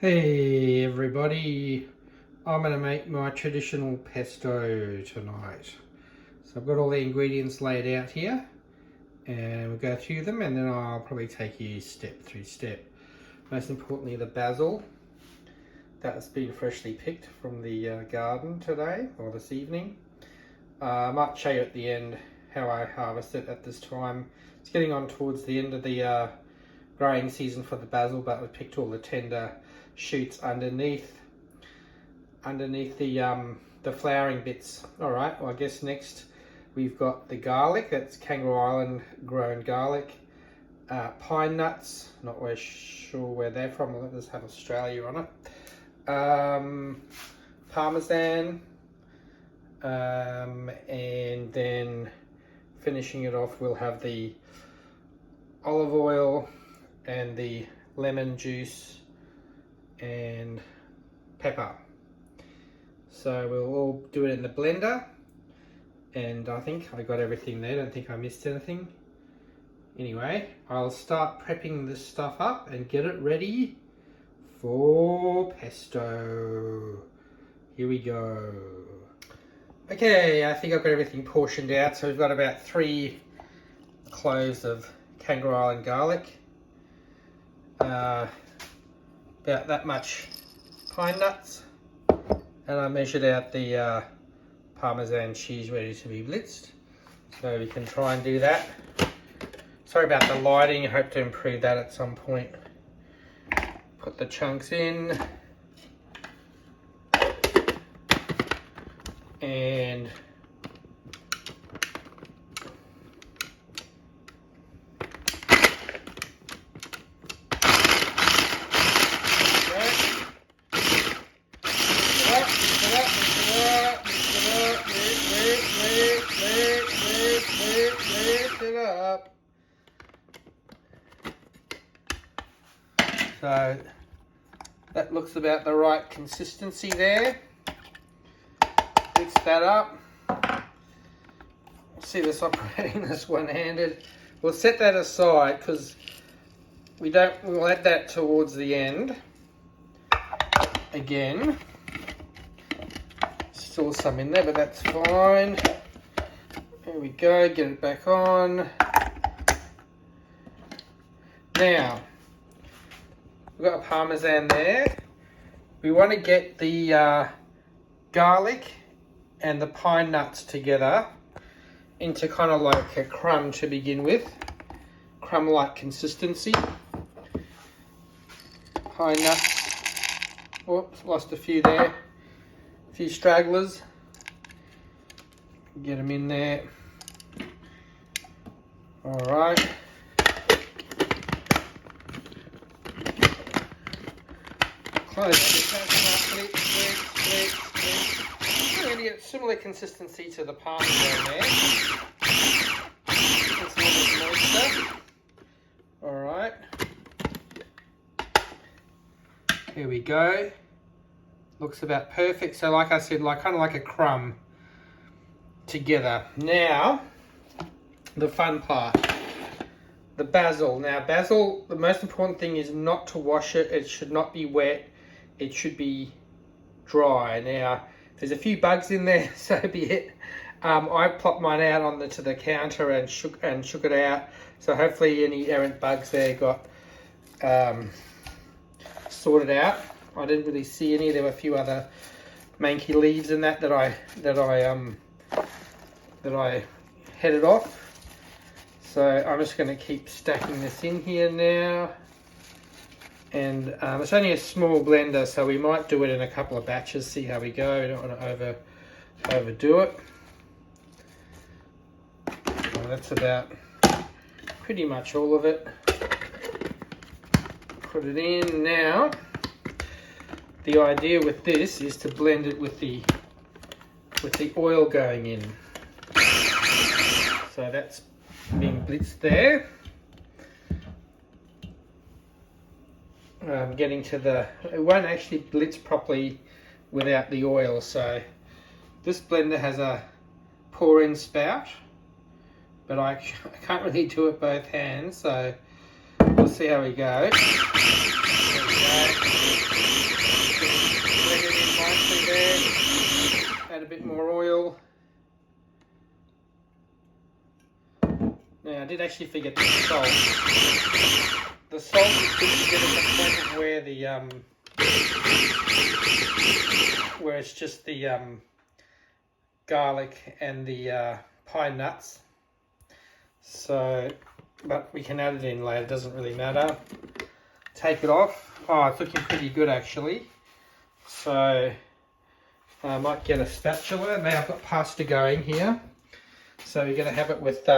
Hey everybody, I'm going to make my traditional pesto tonight. So I've got all the ingredients laid out here and we'll go through them and then I'll probably take you step through step. Most importantly, the basil that's been freshly picked from the garden today or this evening. I might show you at the end how I harvest it at this time. It's getting on towards the end of the growing season for the basil, but we picked all the tender shoots underneath the flowering bits. All right, well, I guess next we've got the garlic. That's Kangaroo Island grown garlic. Pine nuts, not really sure where they're from. Let us have Australia on it. Parmesan, and then finishing it off we'll have the olive oil and the lemon juice and pepper. So we'll all do it in the blender, and I think I got everything there. I don't think I missed anything. Anyway, I'll start prepping this stuff up and get it ready for pesto. Here we go. Okay, I think I've got everything portioned out. So we've got about 3 cloves of Kangaroo Island garlic, about that much pine nuts, and I measured out the Parmesan cheese ready to be blitzed, so we can try and do that. Sorry about the lighting, I hope to improve that at some point. Put the chunks in, and it up. So that looks about the right consistency there. Mix that up. See this operating this one-handed. We'll set that aside because we'll add that towards the end. Again, still some in there, but that's fine. There we go, get it back on. Now, we've got a Parmesan there. We want to get the garlic and the pine nuts together into kind of like a crumb to begin with. Crumb-like consistency. Pine nuts. Whoops, lost a few there. A few stragglers. Get them in there. All right. Close it. I'm going to get similar consistency to the Parmesan there. It's a little bit moister. All right. Here we go. Looks about perfect. So like I said, kind of like a crumb together. Now, the fun part. The basil. Now, basil, the most important thing is not to wash it. It should not be wet. It should be dry. Now, there's a few bugs in there, so be it. I plopped mine out onto the counter and shook it out. So hopefully any errant bugs there got sorted out. I didn't really see any. There were a few other manky leaves in that I headed off. So I'm just going to keep stacking this in here now. And it's only a small blender, so we might do it in a couple of batches, see how we go. We don't want to overdo it. So that's about pretty much all of it. Put it in now. The idea with this is to blend it with the oil going in. So that's being blitzed there. Getting to it won't actually blitz properly without the oil. So this blender has a pour-in spout, but I can't really do it both hands. So We'll see how we go. There we go. Blend it in nicely there. Add a bit more oil. Now I did actually forget the salt. The salt is good to get at the point of where the where it's just the garlic and the pine nuts. So, but we can add it in later, doesn't really matter. Take it off. Oh, it's looking pretty good actually. So I might get a spatula. Now I've got pasta going here. So we're going to have it with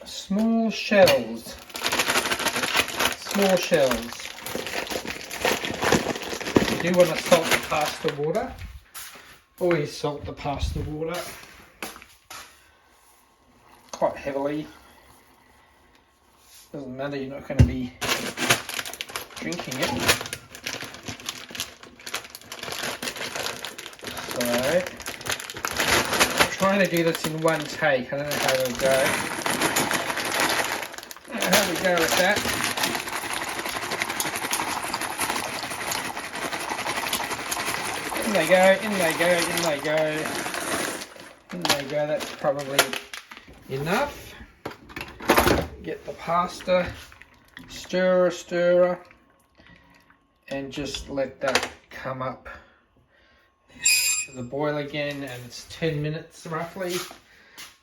small shells. Small shells. You do want to salt the pasta water. Always salt the pasta water. Quite heavily. Doesn't matter, you're not going to be drinking it. So, I'm trying to do this in one take. I don't know how it'll go. How we go with that. In they go, in they go, in they go. In they go, that's probably enough. Get the pasta, stirrer, and just let that come up to the boil again, and it's 10 minutes roughly.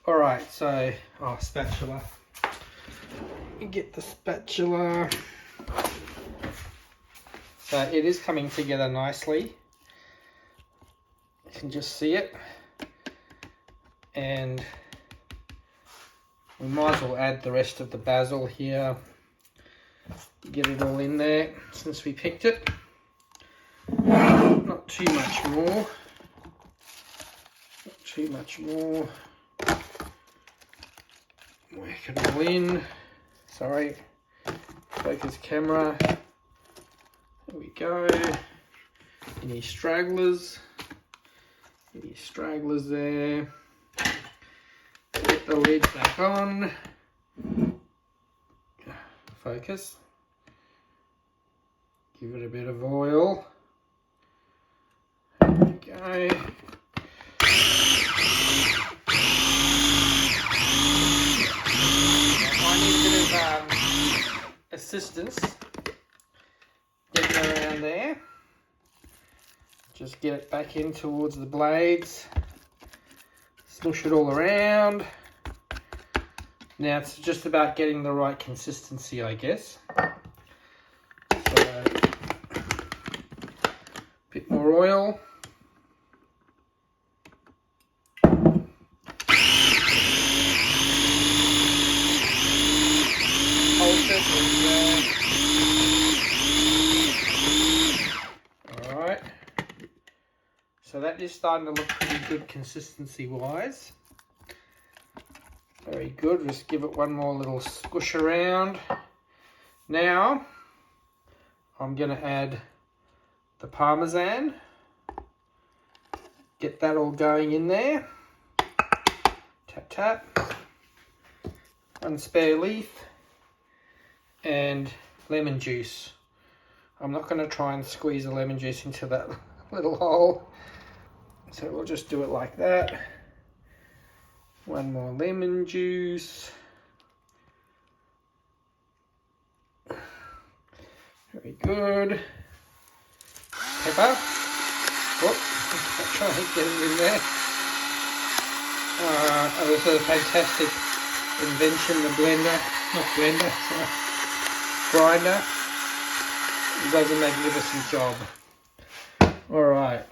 Alright, so, spatula. Get the spatula. So it is coming together nicely. You can just see it. And we might as well add the rest of the basil here. Get it all in there since we picked it. Not too much more. Not too much more. Whack it all in. Sorry. Focus camera. There we go. Any stragglers. Any stragglers there. Get the lid back on. Focus. Give it a bit of oil. There we go. I need a bit of assistance getting around there. Just get it back in towards the blades. Smush it all around. Now it's just about getting the right consistency, I guess. So, a bit more oil. Alright. So that is starting to look pretty good consistency wise. Very good. Just give it one more little squish around. Now I'm going to add the parmesan. Get that all going in there. Tap tap. One spare leaf and lemon juice. I'm not going to try and squeeze the lemon juice into that little hole. So we'll just do it like that. One more lemon juice. Very good. Pepper. Whoop. Try and get it in there. This is a fantastic invention, the blender. Not blender, sorry. Grinder. It does a magnificent job. Alright.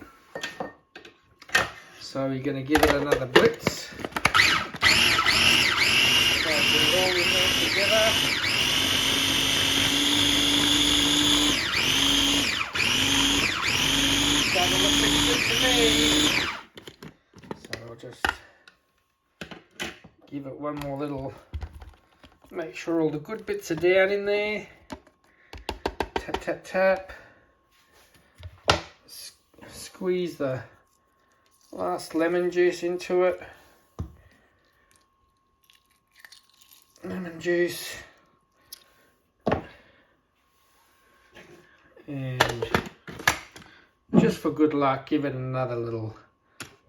So we're going to give it another blitz. Put it all in there together. Starting to look pretty good to me. So I'll just give it one more little, make sure all the good bits are down in there. Tap, tap, tap. Squeeze the last lemon juice into it. Lemon juice. And just for good luck, give it another little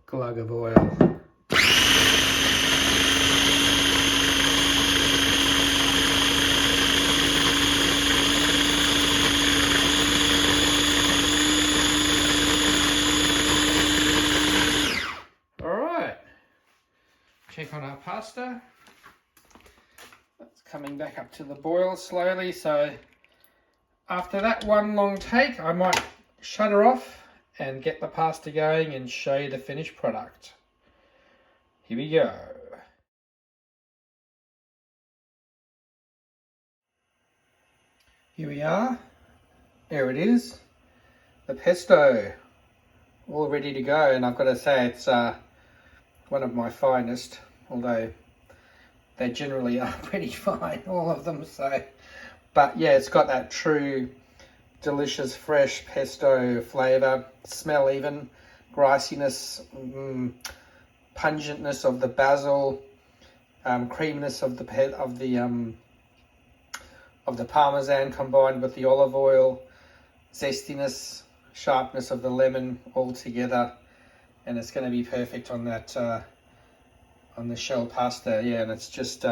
glug of oil. Alright, check on our pasta. It's coming back up to the boil slowly, so after that one long take, I might shut her off and get the pasta going and show you the finished product. Here we go. Here we are. There it is. The pesto. All ready to go, and I've got to say it's one of my finest, although they generally are pretty fine, all of them. So, but yeah, it's got that true delicious fresh pesto flavour, smell even, griciness, pungentness of the basil, creaminess of the parmesan combined with the olive oil, zestiness, sharpness of the lemon all together, and it's going to be perfect on that on the shell pasta. Yeah, and it's just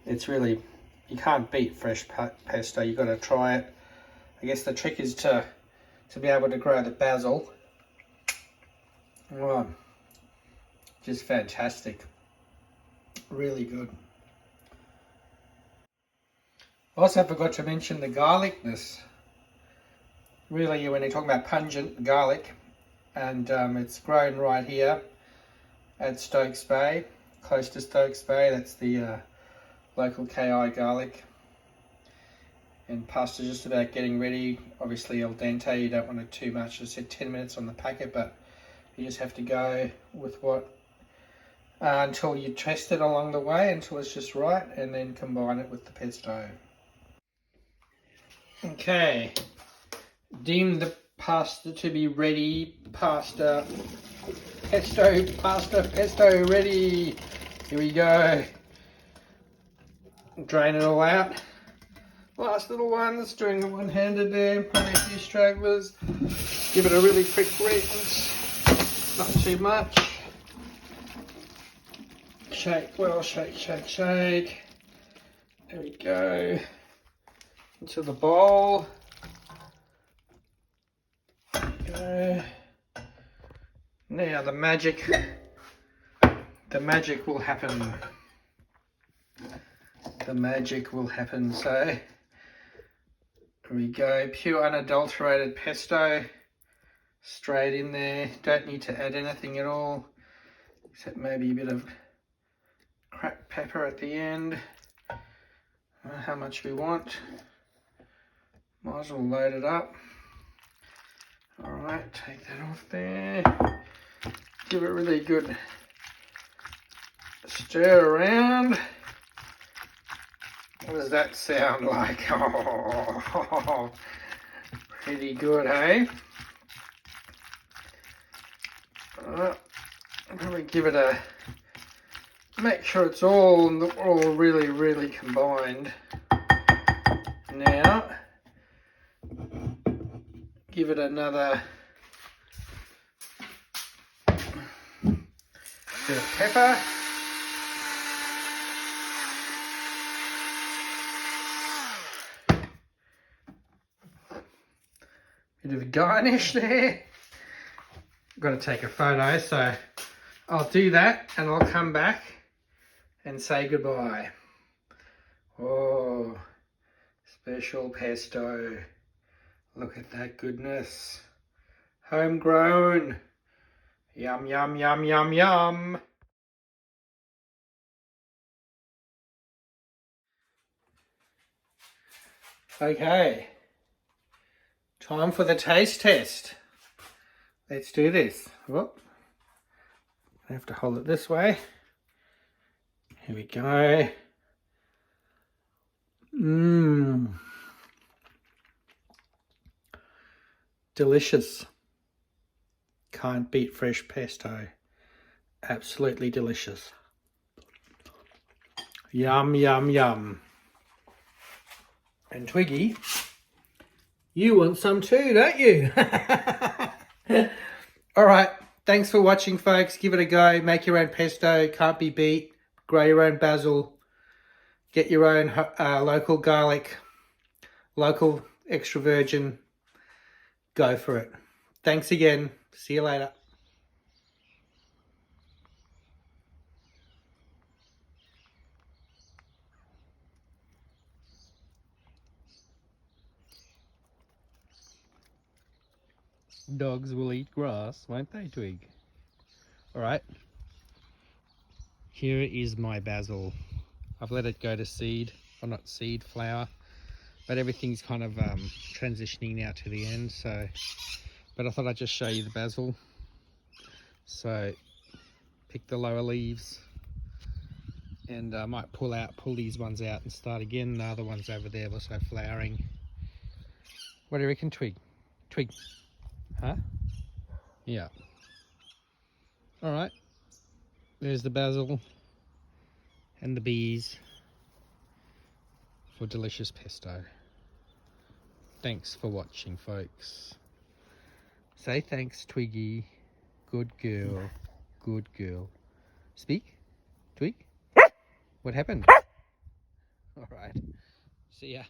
it's really, you can't beat fresh pesto. You got to try it. I guess the trick is to be able to grow the basil. Oh, just fantastic. Really good. Also forgot to mention the garlicness. Really, when you're talking about pungent garlic, and it's grown right here at Stokes Bay, close to Stokes Bay. That's the local KI garlic. And pasta's just about getting ready. Obviously al dente, you don't want it too much. I said 10 minutes on the packet, but you just have to go with what until you test it along the way, until it's just right, and then combine it with the pesto. Okay, deem the pasta to be ready. Pesto ready. Here we go. Drain it all out. Last little one that's doing the one-handed there, probably a few stragglers. Give it a really quick rinse, not too much. Shake well, shake, shake, shake. There we go. Into the bowl. There we go. Now the magic will happen. The magic will happen. So here we go, pure unadulterated pesto straight in there. Don't need to add anything at all, except maybe a bit of cracked pepper at the end. How much we want. Might as well load it up. Alright, take that off there. Give it a really good stir around. What does that sound like? Oh, pretty good, hey? Probably give it a, make sure it's all really, really combined. Now, give it another bit of pepper. Bit of garnish there. I've got to take a photo, so I'll do that and I'll come back and say goodbye. Oh, special pesto. Look at that goodness. Homegrown. Yum, yum, yum, yum, yum. Okay. Time for the taste test. Let's do this. Whoop. I have to hold it this way. Here we go. Mmm. Delicious. Can't beat fresh pesto. Absolutely delicious. Yum, yum, yum. And Twiggy, You want some too, don't you? All right. Thanks for watching, folks. Give it a go. Make your own pesto. Can't be beat. Grow your own basil. Get your own local garlic. Local extra virgin. Go for it. Thanks again. See you later. Dogs will eat grass, won't they, Twig? Alright. Here is my basil. I've let it go to seed. Or not seed, flower. But everything's kind of transitioning now to the end, so... But I thought I'd just show you the basil. So, pick the lower leaves. And I might pull these ones out and start again. The other ones over there also flowering. What do you reckon, Twig? Twig? Huh? Yeah. Alright. There's the basil and the bees for delicious pesto. Thanks for watching, folks. Say thanks, Twiggy. Good girl. Good girl. Speak? Twig? What happened? Alright. See ya.